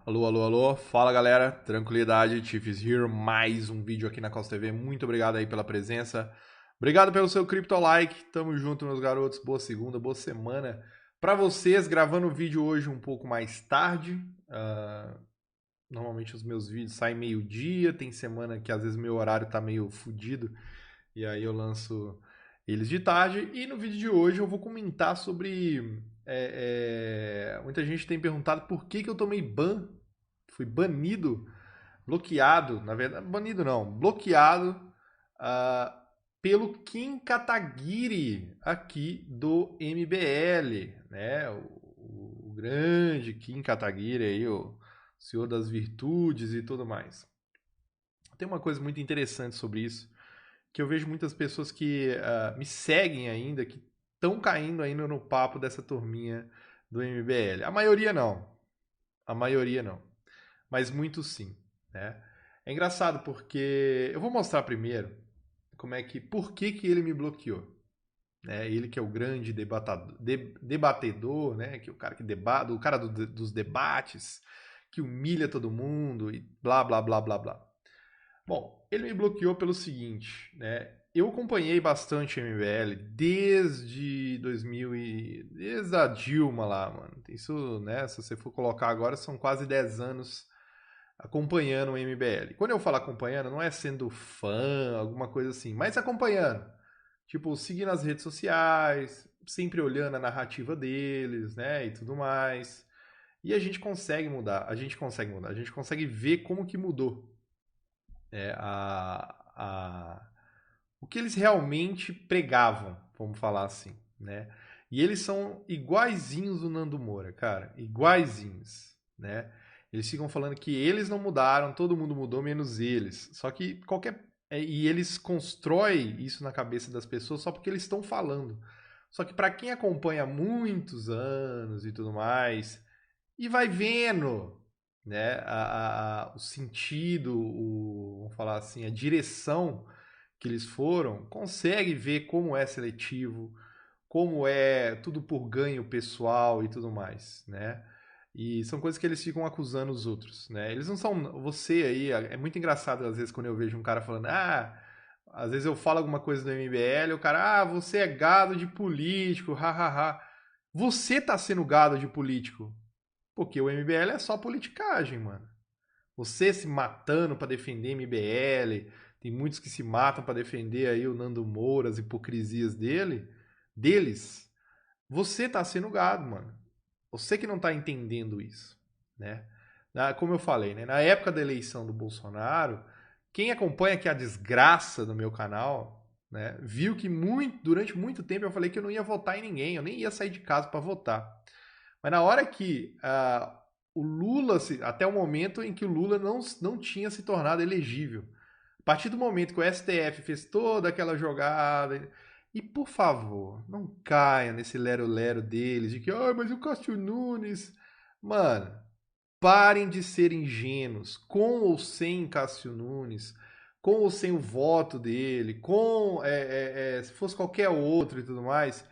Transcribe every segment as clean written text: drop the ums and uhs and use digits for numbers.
Alô, alô, alô, fala galera, tranquilidade, Chiefs here, mais um vídeo aqui na Costa TV, muito obrigado aí pela presença, obrigado pelo seu Crypto Like, tamo junto meus garotos, boa segunda, boa semana pra vocês, gravando o vídeo hoje um pouco mais tarde, normalmente os meus vídeos saem meio-dia, tem semana que às vezes meu horário tá meio fudido, e aí eu lanço eles de tarde, e no vídeo de hoje eu vou comentar sobre... muita gente tem perguntado por que eu tomei ban. Fui banido, bloqueado, na verdade, banido não, bloqueado ah, pelo Kim Kataguiri aqui do MBL, né? O grande Kim Kataguiri aí, o senhor das virtudes e tudo mais. Tem uma coisa muito interessante sobre isso, que eu vejo muitas pessoas que me seguem ainda, que estão caindo ainda no papo dessa turminha do MBL. A maioria não. A maioria não. Mas muitos sim, né? É engraçado porque eu vou mostrar primeiro por que ele me bloqueou, né? Ele que é o grande debatedor, né? Que é o cara que debate, o cara dos debates, que humilha todo mundo e blá blá blá blá blá. Bom, ele me bloqueou pelo seguinte, né? Eu acompanhei bastante o MBL desde 2000 desde a Dilma lá, mano. Isso, né? Se você for colocar agora, são quase 10 anos acompanhando o MBL. Quando eu falo acompanhando, não é sendo fã, alguma coisa assim, mas acompanhando. Tipo, seguindo as redes sociais, sempre olhando a narrativa deles, né, e tudo mais. E a gente consegue mudar, a gente consegue mudar, a gente consegue ver como que mudou, né, o que eles realmente pregavam, vamos falar assim, né? E eles são iguaizinhos do Nando Moura, cara, iguaizinhos, né? Eles ficam falando que eles não mudaram, todo mundo mudou menos eles. Só que e eles constroem isso na cabeça das pessoas só porque eles estão falando. Só que para quem acompanha há muitos anos e tudo mais e vai vendo, né, o sentido, vamos falar assim, a direção que eles foram, consegue ver como é seletivo, como é tudo por ganho pessoal e tudo mais, né? E são coisas que eles ficam acusando os outros, né? Eles não são você aí, é muito engraçado às vezes quando eu vejo um cara falando: "Ah, às vezes eu falo alguma coisa do MBL, o cara: "Ah, você é gado de político, hahaha". Você tá sendo gado de político, porque o MBL é só politicagem, mano. Você se matando para defender MBL, tem muitos que se matam para defender aí o Nando Moura, as hipocrisias deles. Você tá sendo gado, mano. Você que não tá entendendo isso, né? Como eu falei, né? Na época da eleição do Bolsonaro, quem acompanha aqui a desgraça do meu canal, né, viu que durante muito tempo eu falei que eu não ia votar em ninguém, eu nem ia sair de casa para votar. Mas na hora que o Lula, até o momento em que o Lula não tinha se tornado elegível, a partir do momento que o STF fez toda aquela jogada, e por favor, não caia nesse lero-lero deles, de que, mas o Cássio Nunes. Mano, parem de ser ingênuos, com ou sem Cássio Nunes, com ou sem o voto dele, se fosse qualquer outro e tudo mais,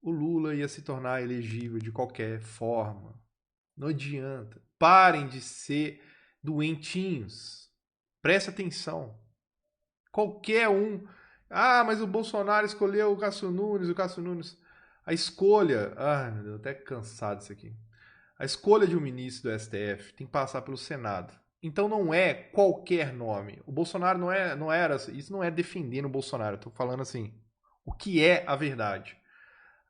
o Lula ia se tornar elegível de qualquer forma. Não adianta. Parem de ser doentinhos. Preste atenção. Qualquer um. Ah, mas o Bolsonaro escolheu o Cássio Nunes. A escolha. Ah, meu Deus, até cansado disso aqui. A escolha de um ministro do STF tem que passar pelo Senado. Então não é qualquer nome. O Bolsonaro não era. Isso não é defendendo o Bolsonaro. Eu tô falando assim. O que é a verdade?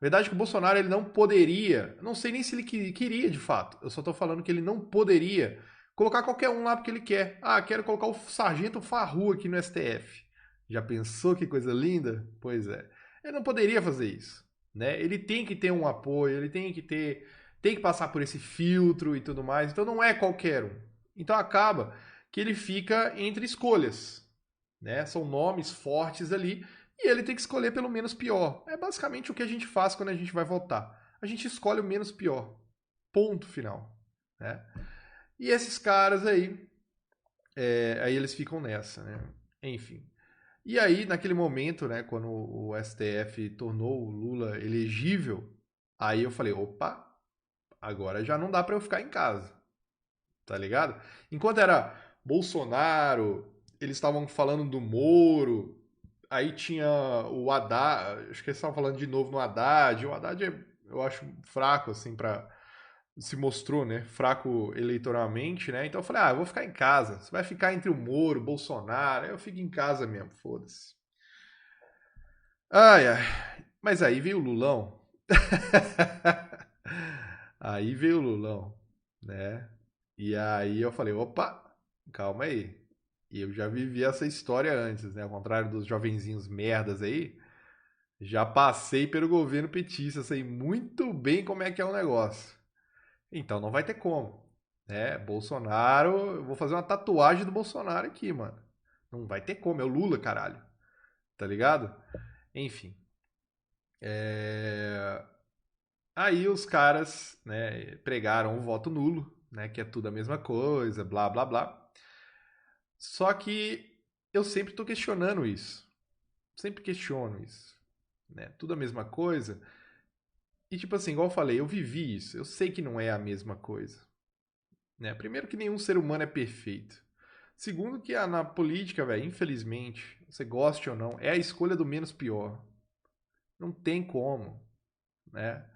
A verdade é que o Bolsonaro ele não poderia, não sei nem se ele queria de fato, eu só estou falando que ele não poderia colocar qualquer um lá porque ele quer. Ah, quero colocar o Sargento Farru aqui no STF. Já pensou que coisa linda? Pois é. Ele não poderia fazer isso, né? Ele tem que ter um apoio, ele tem que passar por esse filtro e tudo mais. Então não é qualquer um. Então acaba que ele fica entre escolhas, né? São nomes fortes ali e ele tem que escolher pelo menos pior. É basicamente o que a gente faz quando a gente vai votar. A gente escolhe o menos pior. Ponto final, né? E esses caras aí, aí eles ficam nessa, né? Enfim. E aí, naquele momento, né, quando o STF tornou o Lula elegível, aí eu falei, opa, agora já não dá para eu ficar em casa. tá ligado? Enquanto era Bolsonaro, eles estavam falando do Moro, aí tinha o Haddad, acho que eles estavam falando de novo no Haddad, o Haddad eu acho fraco, assim, se mostrou, né, fraco eleitoralmente, né, então eu falei, eu vou ficar em casa, você vai ficar entre o Moro, o Bolsonaro, eu fico em casa mesmo, foda-se. Ai, ai, mas aí veio o Lulão, aí veio o Lulão, né, e aí eu falei, opa, calma aí. E eu já vivi essa história antes, né? Ao contrário dos jovenzinhos merdas aí, já passei pelo governo petista, sei muito bem como é que é o negócio. Então não vai ter como, né? Bolsonaro, eu vou fazer uma tatuagem do Bolsonaro aqui, mano. Não vai ter como, é o Lula, caralho. Tá ligado? Enfim. Aí os caras, né, pregaram o voto nulo, né, que é tudo a mesma coisa, blá blá blá. Só que eu sempre tô questionando isso. Sempre questiono isso, né? Tudo a mesma coisa. E tipo assim, igual eu falei, eu vivi isso. Eu sei que não é a mesma coisa, né? Primeiro que nenhum ser humano é perfeito. Segundo que na política, velho, infelizmente, você goste ou não, é a escolha do menos pior. Não tem como, né?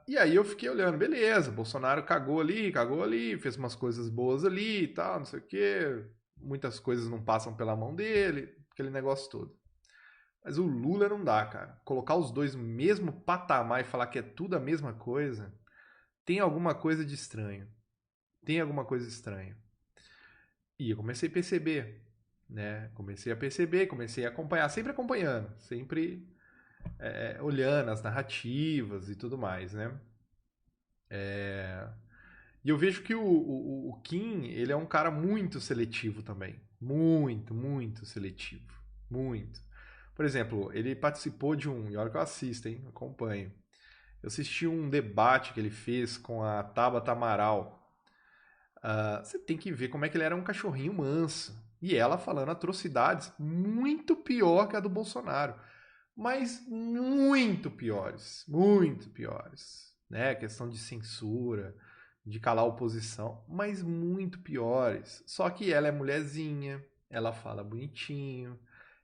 E aí eu fiquei olhando, beleza, Bolsonaro cagou ali, fez umas coisas boas ali e tal, não sei o quê. Muitas coisas não passam pela mão dele, aquele negócio todo. Mas o Lula não dá, cara. Colocar os dois no mesmo patamar e falar que é tudo a mesma coisa, tem alguma coisa de estranho. Tem alguma coisa estranha. E eu comecei a perceber, né? Comecei a perceber, comecei a acompanhar, sempre acompanhando, sempre olhando as narrativas e tudo mais, né? E eu vejo que o Kim, ele é um cara muito seletivo também. Muito, muito seletivo. Muito. Por exemplo, ele participou de um. E olha que eu assisto, hein? Acompanho. Eu assisti um debate que ele fez com a Tabata Amaral. Você tem que ver como é que ele era um cachorrinho manso. E ela falando atrocidades muito pior que a do Bolsonaro. Mas muito piores. Muito piores. Né? Questão de censura, de calar a oposição. Mas muito piores. Só que ela é mulherzinha, ela fala bonitinho.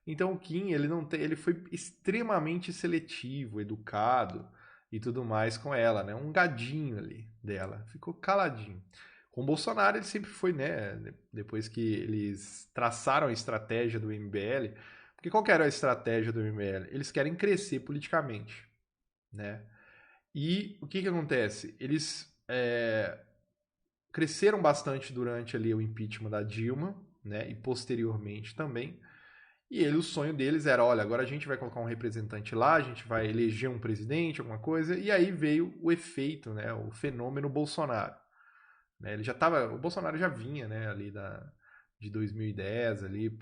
Então o Kim, ele não tem, ele foi extremamente seletivo, educado e tudo mais com ela, né? Um gadinho ali dela. Ficou caladinho. Com o Bolsonaro ele sempre foi, né? Depois que eles traçaram a estratégia do MBL, porque qual que era a estratégia do MBL? Eles querem crescer politicamente, né? E o que que acontece? Eles cresceram bastante durante ali o impeachment da Dilma, né? E posteriormente também. E ele, o sonho deles era, olha, agora a gente vai colocar um representante lá, a gente vai eleger um presidente, alguma coisa, e aí veio o efeito, né, o fenômeno Bolsonaro. Né, ele já estava, o Bolsonaro já vinha, né, ali de 2010, ali,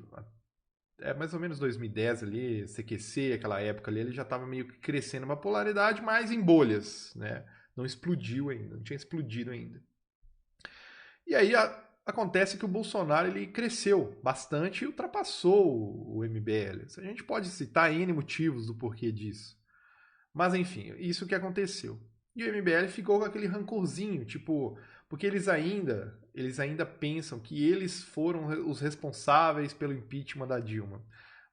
mais ou menos 2010 ali, CQC, aquela época ali, ele já estava meio que crescendo uma polaridade, mas em bolhas, né, não explodiu ainda, não tinha explodido ainda. E aí acontece que o Bolsonaro ele cresceu bastante e ultrapassou o MBL. A gente pode citar N motivos do porquê disso. Mas enfim, isso que aconteceu. E o MBL ficou com aquele rancorzinho, tipo, porque eles ainda pensam que eles foram os responsáveis pelo impeachment da Dilma.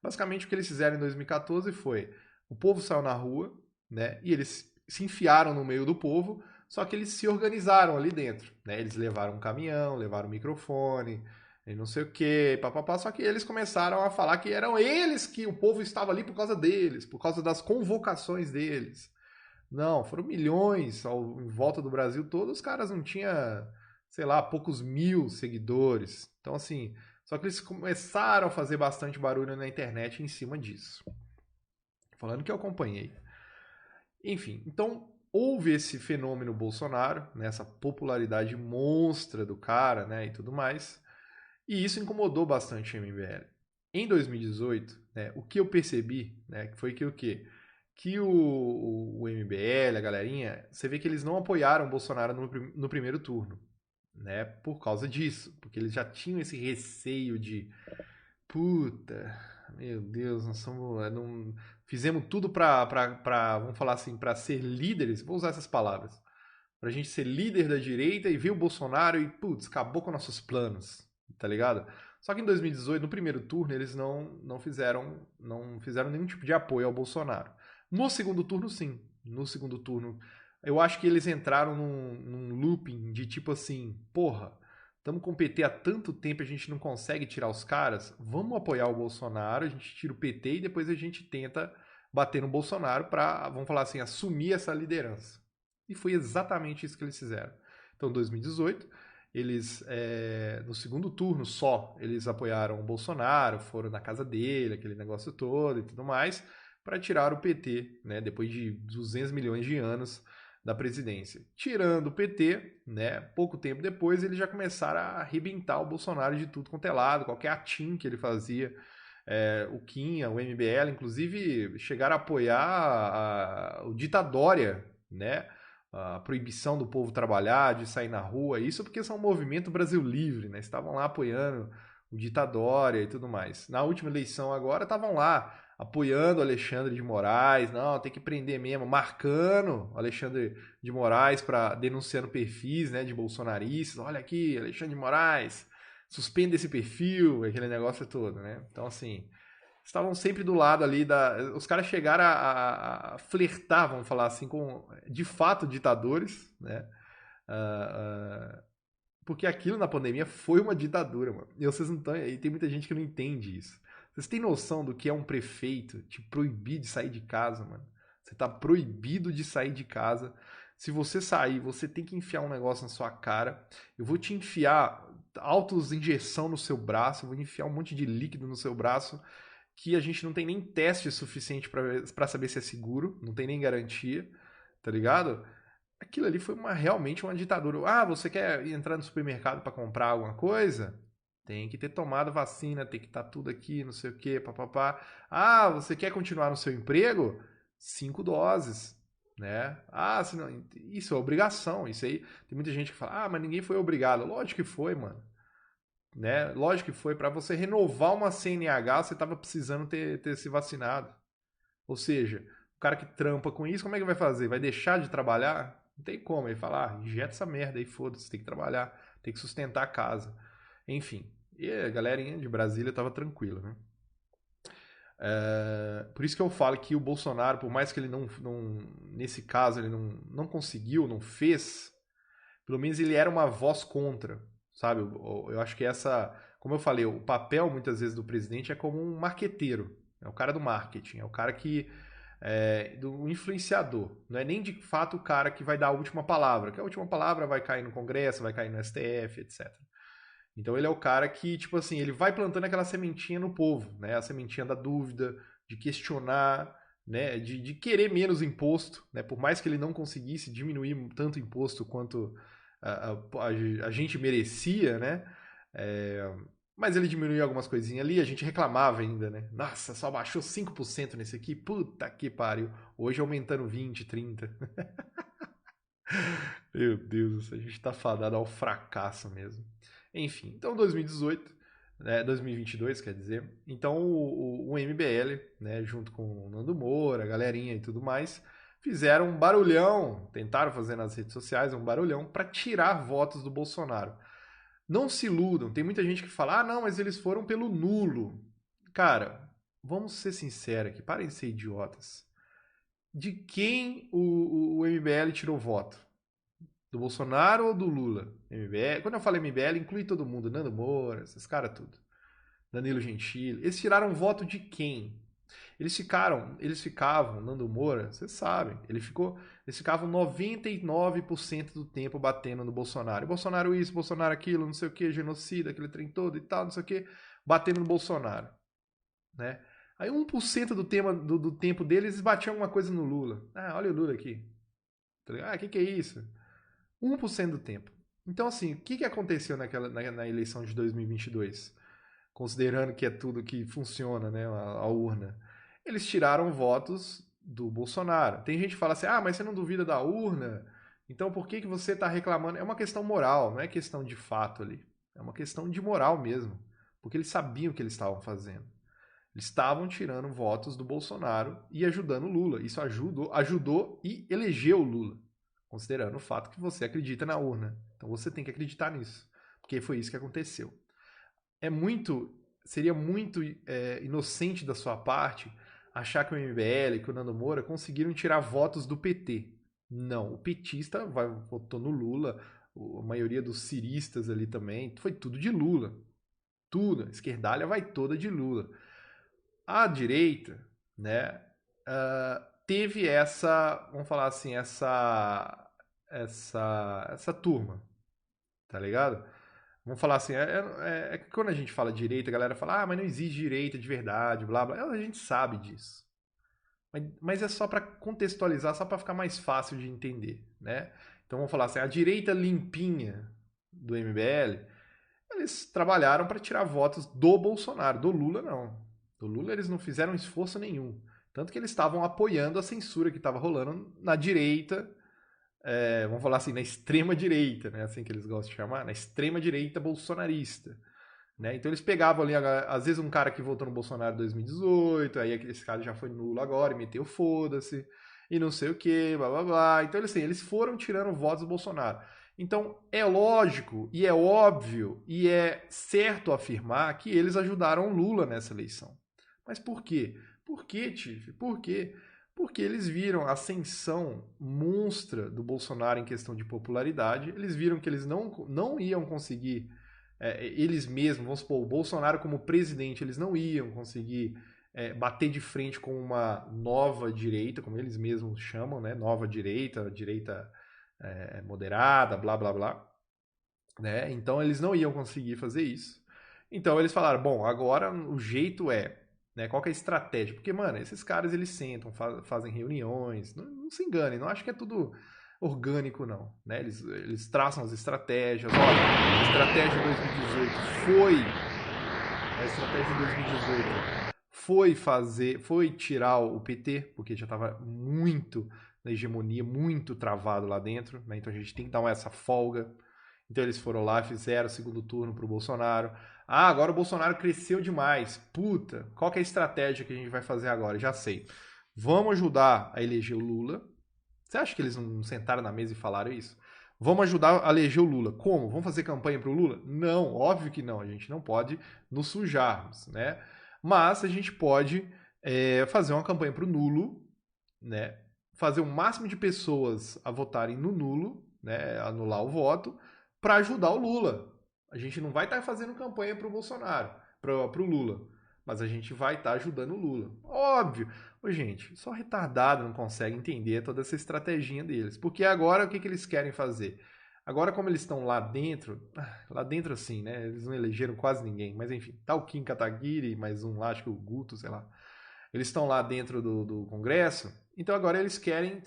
Basicamente o que eles fizeram em 2014 foi, o povo saiu na rua, né? E eles se enfiaram no meio do povo, só que eles se organizaram ali dentro, né? Eles levaram um caminhão, levaram um microfone, e não sei o que, papapá. Só que eles começaram a falar que eram eles que o povo estava ali por causa deles, por causa das convocações deles. Não, foram milhões em volta do Brasil todo, os caras não tinham, sei lá, poucos mil seguidores. Então, assim, só que eles começaram a fazer bastante barulho na internet em cima disso. Falando que eu acompanhei. Enfim, então houve esse fenômeno Bolsonaro, né, essa popularidade monstra do cara, né, e tudo mais. E isso incomodou bastante o MBL. Em 2018, né, o que eu percebi, né, foi que o quê? Que o MBL, a galerinha, você vê que eles não apoiaram o Bolsonaro no primeiro turno, né, por causa disso, porque eles já tinham esse receio de puta, meu Deus, nós somos, não, fizemos tudo vamos falar assim, para ser líderes, vou usar essas palavras, pra gente ser líder da direita e veio o Bolsonaro e, putz, acabou com nossos planos, tá ligado? Só que em 2018, no primeiro turno, eles não fizeram nenhum tipo de apoio ao Bolsonaro. No segundo turno, sim. No segundo turno, eu acho que eles entraram num looping de tipo assim, porra, estamos com o PT há tanto tempo, a gente não consegue tirar os caras, vamos apoiar o Bolsonaro, a gente tira o PT e depois a gente tenta bater no Bolsonaro para, vamos falar assim, assumir essa liderança. E foi exatamente isso que eles fizeram. Então, em 2018, eles, no segundo turno só, eles apoiaram o Bolsonaro, foram na casa dele, aquele negócio todo e tudo mais, para tirar o PT, né, depois de 200 milhões de anos da presidência. Tirando o PT, né, pouco tempo depois, eles já começaram a arrebentar o Bolsonaro de tudo quanto é lado, qualquer atim que ele fazia, o Quinha, o MBL, inclusive chegaram a apoiar o Ditadória, né, a proibição do povo trabalhar, de sair na rua, isso porque são um movimento Brasil Livre, né? Estavam lá apoiando o Ditadória e tudo mais. Na última eleição agora estavam lá apoiando o Alexandre de Moraes, não, tem que prender mesmo, marcando o Alexandre de Moraes para denunciando perfis, né, de bolsonaristas. Olha aqui, Alexandre de Moraes, suspenda esse perfil, aquele negócio todo, né? Então assim, estavam sempre do lado ali da. Os caras chegaram a flertar, vamos falar assim, com de fato ditadores, né? Uh, uh, porque aquilo na pandemia foi uma ditadura, mano. E vocês não estão. E tem muita gente que não entende isso. Vocês têm noção do que é um prefeito te proibir de sair de casa, mano? Você tá proibido de sair de casa. Se você sair, você tem que enfiar um negócio na sua cara. Eu vou te enfiar autos injeção no seu braço, eu vou enfiar um monte de líquido no seu braço que a gente não tem nem teste suficiente para saber se é seguro, não tem nem garantia, tá ligado? Aquilo ali foi realmente uma ditadura. Ah, você quer entrar no supermercado para comprar alguma coisa? Tem que ter tomado vacina, tem que estar tudo aqui, não sei o que, papapá. Ah, você quer continuar no seu emprego? 5 doses, né? Ah, senão, isso é obrigação. Isso aí, tem muita gente que fala, ah, mas ninguém foi obrigado. Lógico que foi, mano. Né? Lógico que foi. Para você renovar uma CNH, você estava precisando ter se vacinado. Ou seja, o cara que trampa com isso, como é que vai fazer? Vai deixar de trabalhar? Não tem como. Ele fala, ah, injeta essa merda aí, foda-se, tem que trabalhar, tem que sustentar a casa. Enfim, e a galerinha de Brasília estava tranquila, né? Por isso que eu falo que o Bolsonaro, por mais que ele nesse caso, ele não conseguiu, não fez, pelo menos ele era uma voz contra, sabe? Eu acho que como eu falei, o papel muitas vezes do presidente é como um marqueteiro, é o cara do marketing, é o cara que do influenciador, não é nem de fato o cara que vai dar a última palavra, que a última palavra vai cair no Congresso, vai cair no STF, etc. Então ele é o cara que, tipo assim, ele vai plantando aquela sementinha no povo, né? A sementinha da dúvida, de questionar, né? De querer menos imposto, né? Por mais que ele não conseguisse diminuir tanto imposto quanto a gente merecia, né? Mas ele diminuiu algumas coisinhas ali, a gente reclamava ainda, né? Nossa, só baixou 5% nesse aqui, puta que pariu. Hoje aumentando 20, 30. Meu Deus, a gente tá fadado ao fracasso mesmo. Enfim, então 2018, né, 2022 quer dizer, então o MBL, né, junto com o Nando Moura, a galerinha e tudo mais, fizeram um barulhão, tentaram fazer nas redes sociais um barulhão para tirar votos do Bolsonaro. Não se iludam, tem muita gente que fala, ah não, mas eles foram pelo nulo. Cara, vamos ser sinceros aqui, parem de ser idiotas. De quem o MBL tirou voto? Do Bolsonaro ou do Lula? MBL. Quando eu falo MBL, inclui todo mundo. Nando Moura, esses caras tudo. Danilo Gentili. Eles tiraram voto de quem? Eles ficavam, Nando Moura, vocês sabem, eles ficavam 99% do tempo batendo no Bolsonaro. Bolsonaro isso, Bolsonaro aquilo, não sei o que, genocida, aquele trem todo e tal, não sei o que, batendo no Bolsonaro. Né? Aí 1% do tempo deles eles batiam alguma coisa no Lula. Ah, olha o Lula aqui. Ah, o que é isso? 1% do tempo. Então, assim, o que aconteceu na eleição de 2022? Considerando que é tudo que funciona, né, a urna. Eles tiraram votos do Bolsonaro. Tem gente que fala assim, ah, mas você não duvida da urna? Então por que você está reclamando? É uma questão moral, não é questão de fato ali. É uma questão de moral mesmo. Porque eles sabiam o que eles estavam fazendo. Eles estavam tirando votos do Bolsonaro e ajudando o Lula. Isso ajudou e elegeu o Lula. considerando o fato que você acredita na urna. Então você tem que acreditar nisso, porque foi isso que aconteceu. Seria muito inocente da sua parte achar que o MBL, que o Nando Moura conseguiram tirar votos do PT. Não, o petista votou no Lula, a maioria dos ciristas ali também, foi tudo de Lula. Tudo, a esquerdalha vai toda de Lula. A direita, né, teve vamos falar assim, essa turma, tá ligado? Vamos falar assim, que quando a gente fala direita, a galera fala, mas não existe direita de verdade, blá blá. A gente sabe disso. Mas é só para contextualizar, só para ficar mais fácil de entender, né? Então vamos falar assim, a direita limpinha do MBL, eles trabalharam para tirar votos do Bolsonaro, do Lula não. Do Lula eles não fizeram esforço nenhum. Tanto que eles estavam apoiando a censura que estava rolando na direita, vamos falar assim, na extrema direita, né? Assim que eles gostam de chamar, na extrema direita bolsonarista. Né? Então eles pegavam ali, às vezes, um cara que votou no Bolsonaro em 2018, aí esse cara já foi nulo agora e meteu foda-se, e não sei o que, blá blá blá. Então eles foram tirando votos do Bolsonaro. Então é lógico, e é óbvio, e é certo afirmar que eles ajudaram Lula nessa eleição. Mas por quê? Por quê, Tiff? Por quê? Porque eles viram a ascensão monstra do Bolsonaro em questão de popularidade, eles viram que eles não iam conseguir eles mesmos, vamos supor, o Bolsonaro como presidente, eles não iam conseguir bater de frente com uma nova direita, como eles mesmos chamam, né? Nova direita, direita moderada, blá blá blá. Né? Então eles não iam conseguir fazer isso. Então eles falaram, bom, agora o jeito né? Qual que é a estratégia? Porque, mano, esses caras eles sentam, fazem reuniões, não se enganem, não acho que é tudo orgânico, não. Né? Eles traçam as estratégias. Olha, a estratégia de 2018 foi tirar o PT, porque já estava muito na hegemonia, muito travado lá dentro. Né? Então a gente tem que dar essa folga. Então eles foram lá, fizeram o segundo turno pro Bolsonaro. Ah, agora o Bolsonaro cresceu demais. Puta, qual que é a estratégia que a gente vai fazer agora? Já sei. Vamos ajudar a eleger o Lula. Você acha que eles não sentaram na mesa e falaram isso? Vamos ajudar a eleger o Lula. Como? Vamos fazer campanha pro Lula? Não, óbvio que não. A gente não pode nos sujarmos, né? Mas a gente pode fazer uma campanha pro nulo, né? Fazer o máximo de pessoas a votarem no nulo, né? Anular o voto, para ajudar o Lula. A gente não vai estar fazendo campanha pro Bolsonaro, pro Lula. Mas a gente vai estar ajudando o Lula. Óbvio. Ô, gente, só retardado não consegue entender toda essa estratégia deles. Porque agora o que eles querem fazer? Agora, como eles estão lá dentro assim, né? Eles não elegeram quase ninguém, mas enfim, tá o Kim Kataguiri, mais um lá, acho que o Guto, sei lá. Eles estão lá dentro do Congresso, então agora eles querem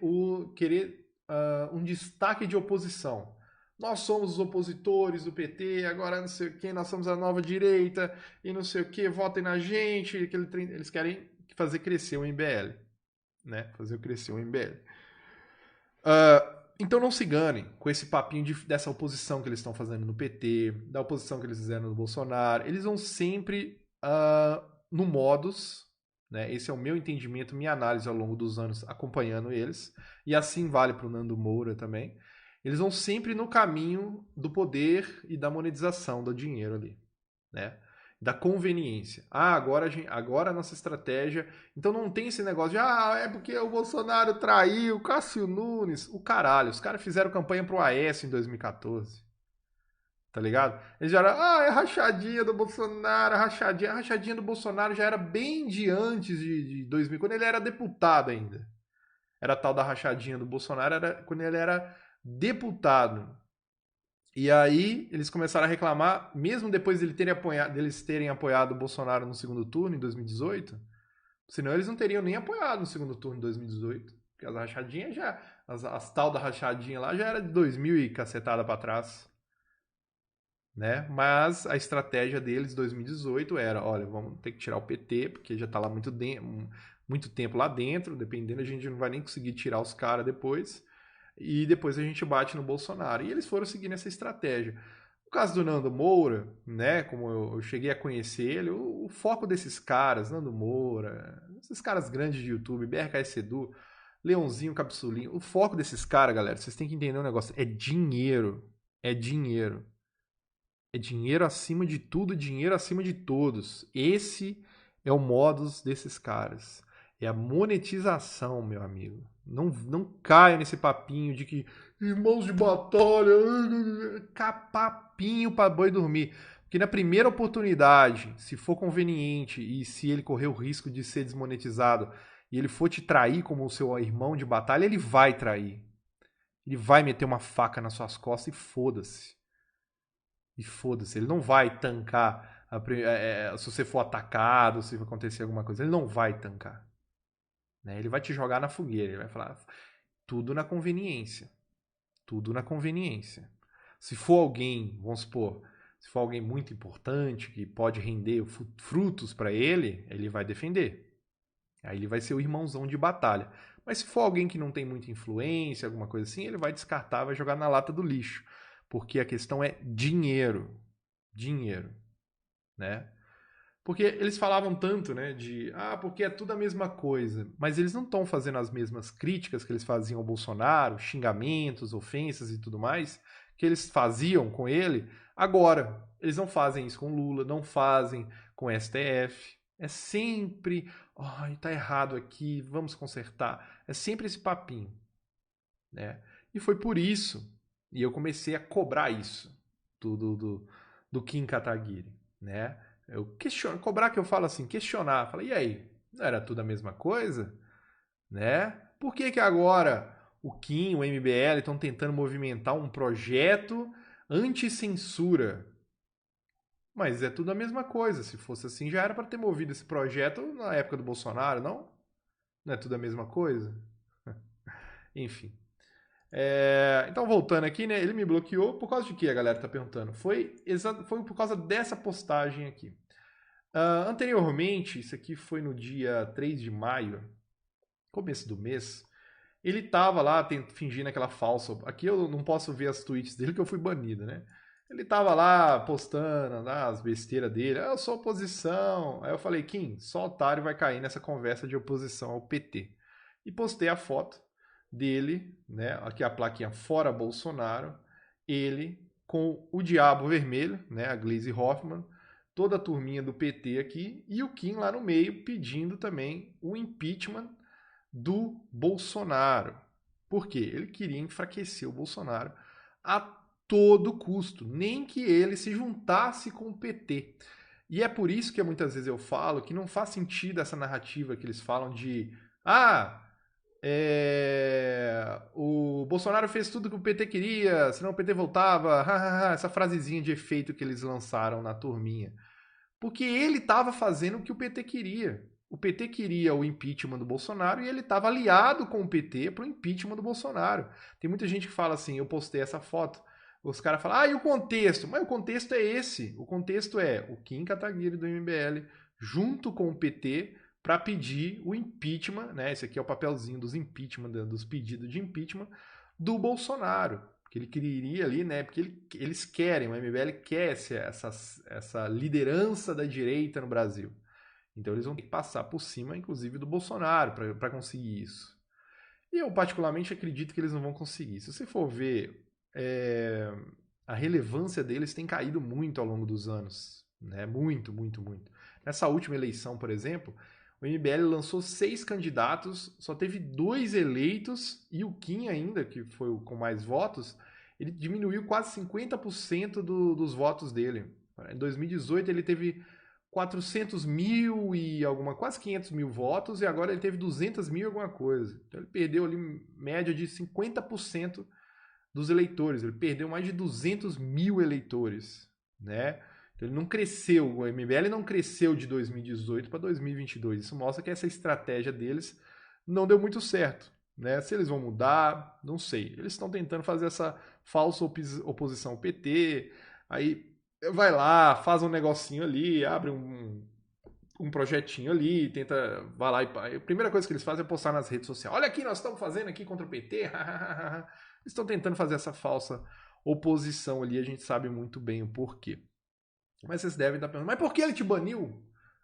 um destaque de oposição. Nós somos os opositores do PT, agora não sei o que, nós somos a nova direita, e não sei o que, votem na gente. Eles querem fazer crescer o MBL. Né? Fazer crescer o MBL. Então não se enganem com esse papinho dessa oposição que eles estão fazendo no PT, da oposição que eles fizeram no Bolsonaro. Eles vão sempre no modus, né? Esse é o meu entendimento, minha análise ao longo dos anos acompanhando eles. E assim vale para o Nando Moura também. Eles vão sempre no caminho do poder e da monetização do dinheiro ali, né? Da conveniência. Agora a nossa estratégia... Então não tem esse negócio de é porque o Bolsonaro traiu o Cássio Nunes. O caralho, os caras fizeram campanha pro Aécio em 2014. Tá ligado? Eles já eram, é rachadinha do Bolsonaro, a rachadinha do Bolsonaro já era bem de antes de 2000, quando ele era deputado ainda. Era a tal da rachadinha do Bolsonaro, era quando ele era deputado. E aí eles começaram a reclamar, mesmo depois deles terem apoiado o Bolsonaro no segundo turno, em 2018, senão eles não teriam nem apoiado no segundo turno em 2018. Porque as rachadinhas as tal da rachadinha lá já era de 2000 e cacetada pra trás. Né? Mas a estratégia deles em 2018 era, olha, vamos ter que tirar o PT, porque já tá lá muito tempo lá dentro, dependendo a gente não vai nem conseguir tirar os caras depois. E depois a gente bate no Bolsonaro. E eles foram seguindo essa estratégia. No caso do Nando Moura, né, como eu cheguei a conhecer ele, o foco desses caras, Nando Moura, esses caras grandes de YouTube, BRKS Edu, Leãozinho, Capsulinha. O foco desses caras, galera, vocês têm que entender um negócio. É dinheiro. É dinheiro. É dinheiro acima de tudo, dinheiro acima de todos. Esse é o modus desses caras. É a monetização, meu amigo. Não caia nesse papinho de que irmãos de batalha, papinho pra boi dormir. Porque na primeira oportunidade, se for conveniente e se ele correr o risco de ser desmonetizado e ele for te trair como o seu irmão de batalha, ele vai trair. Ele vai meter uma faca nas suas costas e foda-se. E foda-se, ele não vai tancar se você for atacado, se acontecer alguma coisa. Ele não vai tancar. Né? Ele vai te jogar na fogueira. Ele vai falar tudo na conveniência. Tudo na conveniência. Se for alguém, vamos supor, se for alguém muito importante, que pode render frutos para ele, ele vai defender. Aí ele vai ser o irmãozão de batalha. Mas se for alguém que não tem muita influência, alguma coisa assim, ele vai descartar, vai jogar na lata do lixo. Porque a questão é dinheiro. Dinheiro. Né? Porque eles falavam tanto, né, porque é tudo a mesma coisa. Mas eles não estão fazendo as mesmas críticas que eles faziam ao Bolsonaro, xingamentos, ofensas e tudo mais, que eles faziam com ele. Agora, eles não fazem isso com Lula, não fazem com o STF. É sempre, ai, tá errado aqui, vamos consertar. É sempre esse papinho, né? E foi por isso, e eu comecei a cobrar isso do Kim Kataguiri, né? Eu questiono, cobrar que eu falo assim, questionar. Falei, e aí? Não era tudo a mesma coisa? Né? Por que que agora o Kim, o MBL estão tentando movimentar um projeto anti-censura? Mas é tudo a mesma coisa. Se fosse assim, já era para ter movido esse projeto na época do Bolsonaro, não? Não é tudo a mesma coisa? Enfim. Então, voltando aqui, né? Ele me bloqueou por causa de que a galera tá perguntando? Foi por causa dessa postagem aqui. Anteriormente, isso aqui foi no dia 3 de maio, começo do mês, ele tava lá fingindo aquela falsa. Aqui eu não posso ver as tweets dele que eu fui banido, né? Ele tava lá postando as besteiras dele. Eu sou oposição. Aí eu falei, Kim, só otário vai cair nessa conversa de oposição ao PT. E postei a foto dele, né? Aqui a plaquinha fora Bolsonaro. Ele com o Diabo Vermelho, né? A Gleisi Hoffmann, toda a turminha do PT aqui e o Kim lá no meio pedindo também o impeachment do Bolsonaro. Por quê? Ele queria enfraquecer o Bolsonaro a todo custo, nem que ele se juntasse com o PT. E é por isso que muitas vezes eu falo que não faz sentido essa narrativa que eles falam de o Bolsonaro fez tudo que o PT queria, senão o PT voltava, essa frasezinha de efeito que eles lançaram na turminha. Porque ele estava fazendo o que o PT queria. O PT queria o impeachment do Bolsonaro e ele estava aliado com o PT para o impeachment do Bolsonaro. Tem muita gente que fala assim, eu postei essa foto, os caras falam, e o contexto? Mas o contexto é esse. O contexto é o Kim Kataguiri do MBL junto com o PT para pedir o impeachment, né? Esse aqui é o papelzinho dos impeachment, dos pedidos de impeachment do Bolsonaro. Que ele queria ali, né? Porque eles querem, o MBL quer essa liderança da direita no Brasil. Então eles vão ter que passar por cima, inclusive, do Bolsonaro para conseguir isso. E eu, particularmente, acredito que eles não vão conseguir. Se você for ver, a relevância deles tem caído muito ao longo dos anos. Né? Muito, muito, muito. Nessa última eleição, por exemplo, o MBL lançou 6 candidatos, só teve 2 eleitos, e o Kim ainda, que foi o com mais votos, ele diminuiu quase 50% dos votos dele. Em 2018 ele teve 400 mil e quase 500 mil votos, e agora ele teve 200 mil e alguma coisa. Então ele perdeu ali média de 50% dos eleitores, ele perdeu mais de 200 mil eleitores, né? Ele não cresceu, o MBL não cresceu de 2018 para 2022. Isso mostra que essa estratégia deles não deu muito certo. Né? Se eles vão mudar, não sei. Eles estão tentando fazer essa falsa oposição ao PT, aí vai lá, faz um negocinho ali, abre um projetinho ali, tenta, vai lá e a primeira coisa que eles fazem é postar nas redes sociais. Olha aqui, nós estamos fazendo aqui contra o PT. Eles estão tentando fazer essa falsa oposição ali, a gente sabe muito bem o porquê. Mas vocês devem estar pensando, mas por que ele te baniu?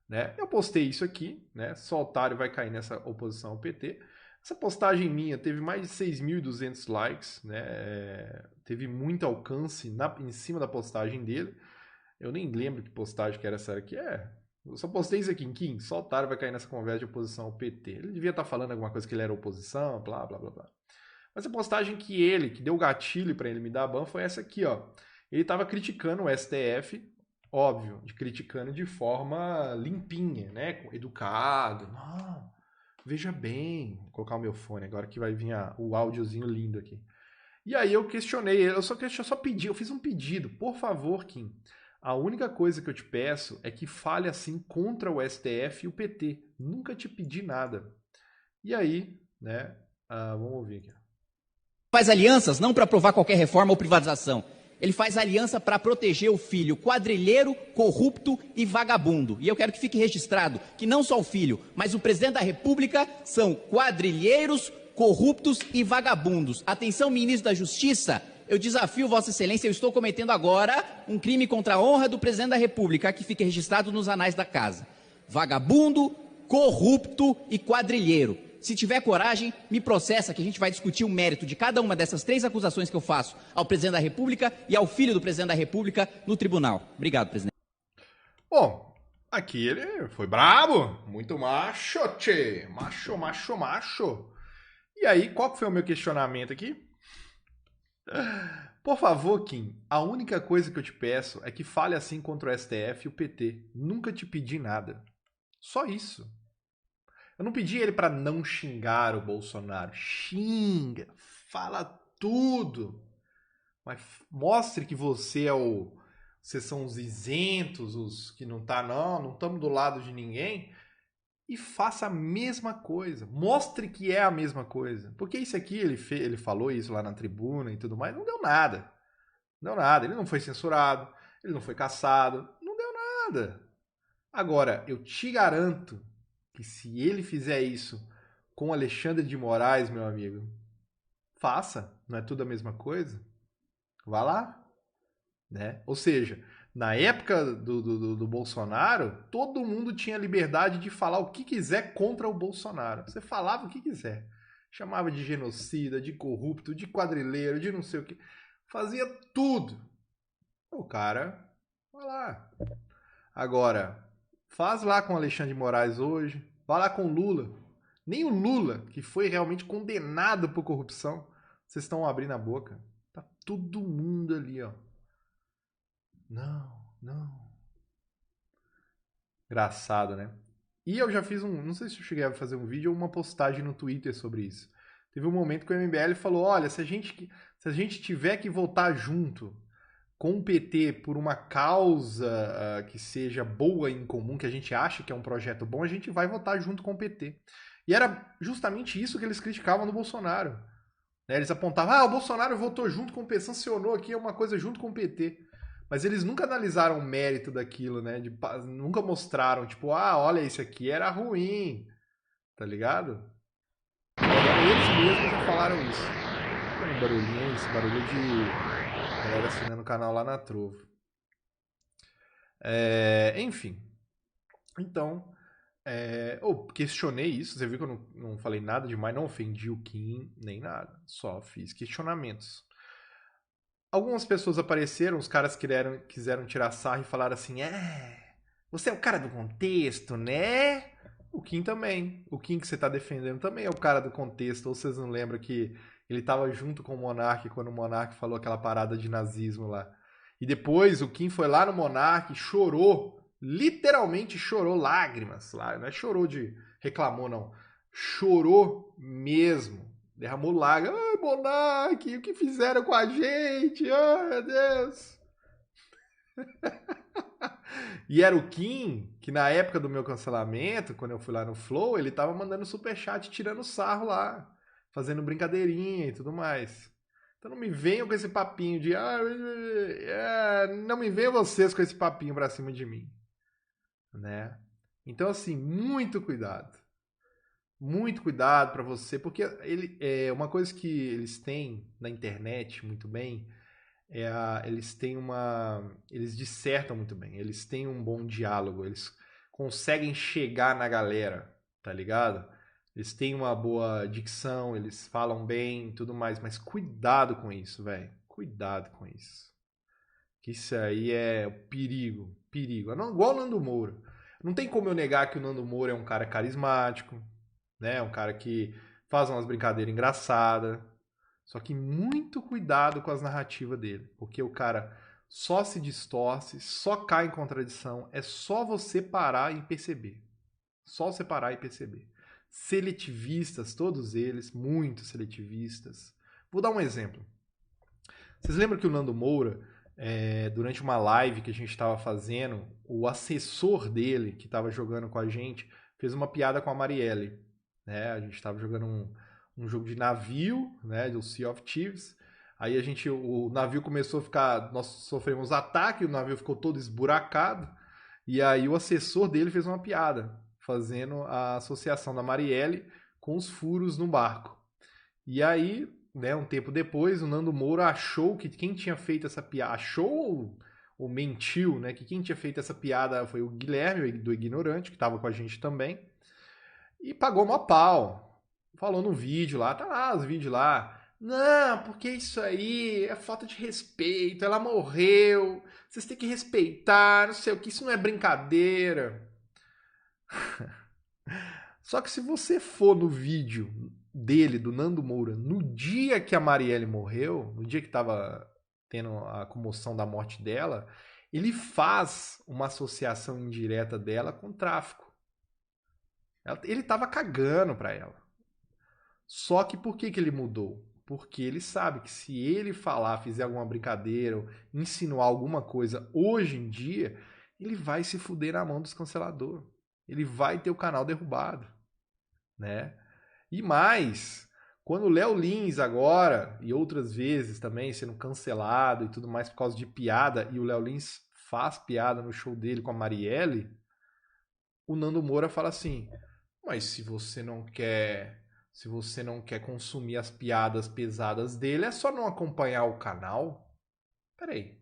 Né? Eu postei isso aqui, né? Só otário vai cair nessa oposição ao PT. Essa postagem minha teve mais de 6.200 likes, né? Teve muito alcance em cima da postagem dele. Eu nem lembro que postagem que era essa aqui. Eu só postei isso aqui em Kim. Só otário vai cair nessa conversa de oposição ao PT. Ele devia estar falando alguma coisa que ele era oposição, blá, blá, blá, blá. Mas a postagem que deu gatilho para ele me dar ban foi essa aqui, ó. Ele estava criticando o STF, óbvio, criticando de forma limpinha, né? Educado. Não, veja bem. Vou colocar o meu fone agora que vai vir o áudiozinho lindo aqui. E aí eu questionei ele, eu só pedi, eu fiz um pedido. Por favor, Kim, a única coisa que eu te peço é que fale assim contra o STF e o PT. Nunca te pedi nada. E aí, né? Vamos ouvir aqui. Faz alianças não para aprovar qualquer reforma ou privatização. Ele faz aliança para proteger o filho quadrilheiro, corrupto e vagabundo. E eu quero que fique registrado que não só o filho, mas o presidente da República são quadrilheiros, corruptos e vagabundos. Atenção, ministro da Justiça, eu desafio Vossa Excelência, eu estou cometendo agora um crime contra a honra do presidente da República, que fique registrado nos anais da casa. Vagabundo, corrupto e quadrilheiro. Se tiver coragem, me processa que a gente vai discutir o mérito de cada uma dessas 3 acusações que eu faço ao presidente da República e ao filho do presidente da República no tribunal. Obrigado, presidente. Bom, aqui ele foi brabo, muito macho, tchê. Macho, macho, macho. E aí, qual que foi o meu questionamento aqui? Por favor, Kim, a única coisa que eu te peço é que fale assim contra o STF e o PT. Nunca te pedi nada. Só isso. Eu não pedi ele para não xingar o Bolsonaro. Xinga, fala tudo. Mas mostre que você vocês são os isentos, os que não estamos do lado de ninguém. E faça a mesma coisa. Mostre que é a mesma coisa. Porque isso aqui, ele falou isso lá na tribuna e tudo mais, não deu nada. Não deu nada. Ele não foi censurado, ele não foi cassado, não deu nada. Agora, eu te garanto que se ele fizer isso com Alexandre de Moraes, meu amigo, faça. Não é tudo a mesma coisa? Vá lá. Né? Ou seja, na época do Bolsonaro, todo mundo tinha liberdade de falar o que quiser contra o Bolsonaro. Você falava o que quiser. Chamava de genocida, de corrupto, de quadrilheiro, de não sei o que. Fazia tudo. O cara, vai lá. Agora, faz lá com Alexandre de Moraes hoje. Vai lá com o Lula. Nem o Lula, que foi realmente condenado por corrupção, vocês estão abrindo a boca. Tá todo mundo ali, ó. Não. Engraçado, né? E eu já fiz não sei se eu cheguei a fazer um vídeo ou uma postagem no Twitter sobre isso. Teve um momento que o MBL falou, olha, se a gente tiver que votar junto com o PT por uma causa que seja boa e em comum, que a gente acha que é um projeto bom, a gente vai votar junto com o PT. E era justamente isso que eles criticavam no Bolsonaro. Né? Eles apontavam, o Bolsonaro votou junto com o PT, sancionou aqui uma coisa junto com o PT. Mas eles nunca analisaram o mérito daquilo, né? Nunca mostraram, tipo, olha, isso aqui era ruim, tá ligado? Agora eles mesmos já falaram isso. Olha o barulhinho, esse barulho de galera assinando o canal lá na Trovo. Enfim. Então, eu questionei isso. Você viu que eu não falei nada demais, não ofendi o Kim, nem nada. Só fiz questionamentos. Algumas pessoas apareceram, os caras quiseram tirar sarro e falaram assim, você é o cara do contexto, né? O Kim também. O Kim que você tá defendendo também é o cara do contexto. Ou vocês não lembram que ele tava junto com o Monark quando o Monark falou aquela parada de nazismo lá. E depois o Kim foi lá no Monark, chorou, literalmente chorou lágrimas. Não é chorou reclamou não. Chorou mesmo. Derramou lágrimas. Ai, Monark, o que fizeram com a gente? Ai, meu Deus. E era o Kim, que na época do meu cancelamento, quando eu fui lá no Flow, ele tava mandando superchat, tirando sarro lá, fazendo brincadeirinha e tudo mais. Então não me venham com esse papinho de... não me venham vocês com esse papinho pra cima de mim. Né? Então, assim, muito cuidado. Muito cuidado para você, porque uma coisa que eles têm na internet muito bem eles dissertam muito bem, eles têm um bom diálogo, eles conseguem chegar na galera, tá ligado? eles têm uma boa dicção, eles falam bem e tudo mais, mas cuidado com isso, velho. Cuidado com isso. Que isso aí é perigo, perigo. Não, igual o Nando Moura. Não tem como eu negar que o Nando Moura é um cara carismático, né? Um cara que faz umas brincadeiras engraçadas. Só que muito cuidado com as narrativas dele, porque o cara só se distorce, só cai em contradição. É só você parar e perceber. Só você parar e perceber. Seletivistas, todos eles, muito seletivistas. Vou dar um exemplo. Vocês lembram que o Nando Moura, durante uma live que a gente estava fazendo, o assessor dele, que estava jogando com a gente, fez uma piada com a Marielle. Né? A gente estava jogando um jogo de navio, né, do Sea of Thieves. Aí o navio começou a ficar, nós sofremos ataque, o navio ficou todo esburacado. E aí o assessor dele fez uma piada, fazendo a associação da Marielle com os furos no barco. E aí, né, um tempo depois, o Nando Moura achou que quem tinha feito essa piada, achou ou mentiu, né, que quem tinha feito essa piada foi o Guilherme, do Ignorante, que estava com a gente também, e pagou uma pau. Falou no vídeo lá, tá lá os vídeos lá. Não, porque isso aí é falta de respeito, ela morreu, vocês têm que respeitar, não sei o que, isso não é brincadeira. Só que se você for no vídeo dele, do Nando Moura, no dia que a Marielle morreu, no dia que estava tendo a comoção da morte dela, ele faz uma associação indireta dela com o tráfico. Ele estava cagando para ela. Só que por que ele mudou? Porque ele sabe que se ele falar, fizer alguma brincadeira, ou insinuar alguma coisa hoje em dia, ele vai se fuder na mão dos canceladores. Ele vai ter o canal derrubado, né? E mais, quando o Léo Lins agora, e outras vezes também sendo cancelado e tudo mais por causa de piada, e o Léo Lins faz piada no show dele com a Marielle, o Nando Moura fala assim, mas se você não quer consumir as piadas pesadas dele, é só não acompanhar o canal. Peraí,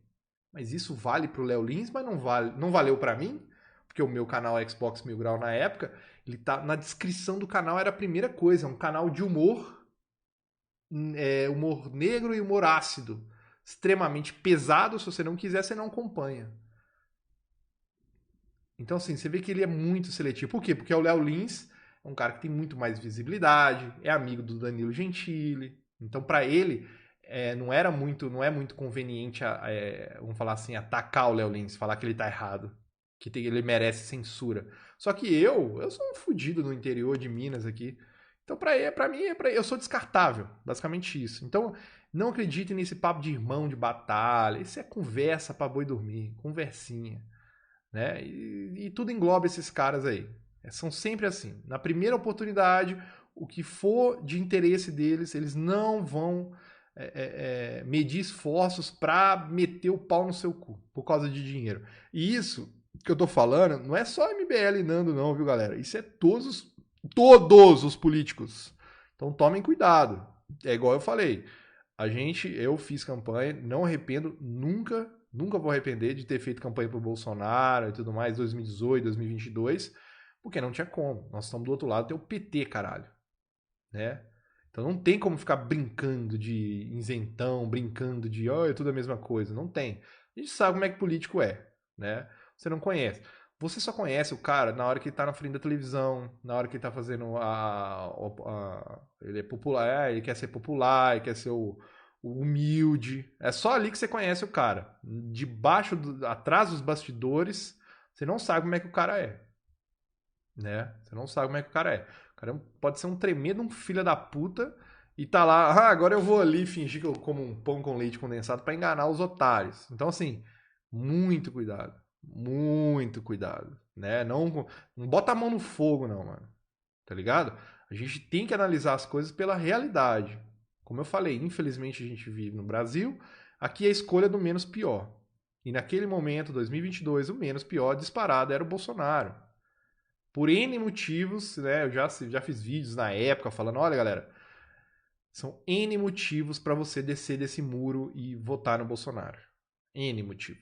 mas isso vale pro Léo Lins, mas não valeu para mim? Porque o meu canal Xbox Mil Grau na época, ele tá na descrição do canal, era a primeira coisa, um canal de humor, humor negro e humor ácido, extremamente pesado. Se você não quiser, você não acompanha. Então assim, você vê que ele é muito seletivo. Por quê? Porque o Léo Lins é um cara que tem muito mais visibilidade, é amigo do Danilo Gentili. Então para ele não é muito conveniente, vamos falar assim, atacar o Léo Lins, falar que ele tá errado, que ele merece censura. Só que eu sou um fudido no interior de Minas aqui. Então pra mim, eu sou descartável, basicamente isso. Então não acreditem nesse papo de irmão de batalha. Isso é conversa pra boi dormir, conversinha, né? E tudo engloba esses caras aí. São sempre assim. Na primeira oportunidade, o que for de interesse deles, eles não vão medir esforços para meter o pau no seu cu por causa de dinheiro. E isso que eu tô falando não é só MBL e Nando não, viu, galera? Isso é todos os políticos. Então tomem cuidado. É igual eu falei. Eu fiz campanha, não arrependo, nunca vou arrepender de ter feito campanha pro Bolsonaro e tudo mais, 2018, 2022, porque não tinha como. Nós estamos do outro lado, tem o PT, caralho. Né? Então não tem como ficar brincando de isentão, brincando de, é tudo a mesma coisa. Não tem. A gente sabe como é que político é, né? Você não conhece. Você só conhece o cara na hora que ele tá na frente da televisão, na hora que ele tá fazendo ele é popular, ele quer ser popular, ele quer ser o humilde. É só ali que você conhece o cara. Atrás dos bastidores, você não sabe como é que o cara é. Né? Você não sabe como é que o cara é. O cara pode ser um tremendo um filho da puta e tá lá, agora eu vou ali fingir que eu como um pão com leite condensado pra enganar os otários. Então assim, muito cuidado. Muito cuidado, né? Não bota a mão no fogo não, mano. Tá ligado? A gente tem que analisar as coisas pela realidade. Como eu falei, infelizmente a gente vive no Brasil, aqui é a escolha do menos pior. E naquele momento, 2022, o menos pior disparado era o Bolsonaro. Por N motivos, né? Eu já fiz vídeos na época falando, olha galera, são N motivos para você descer desse muro e votar no Bolsonaro. N motivo.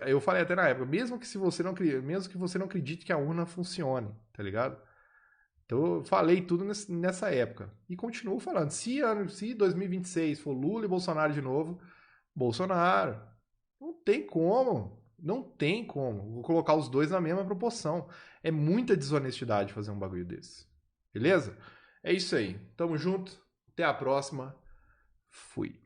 Eu falei até na época, mesmo que você não acredite que a urna funcione, tá ligado? Então eu falei tudo nessa época. E continuo falando. Se 2026 for Lula e Bolsonaro de novo, Bolsonaro. Não tem como. Não tem como. Vou colocar os dois na mesma proporção. É muita desonestidade fazer um bagulho desse. Beleza? É isso aí. Tamo junto. Até a próxima. Fui.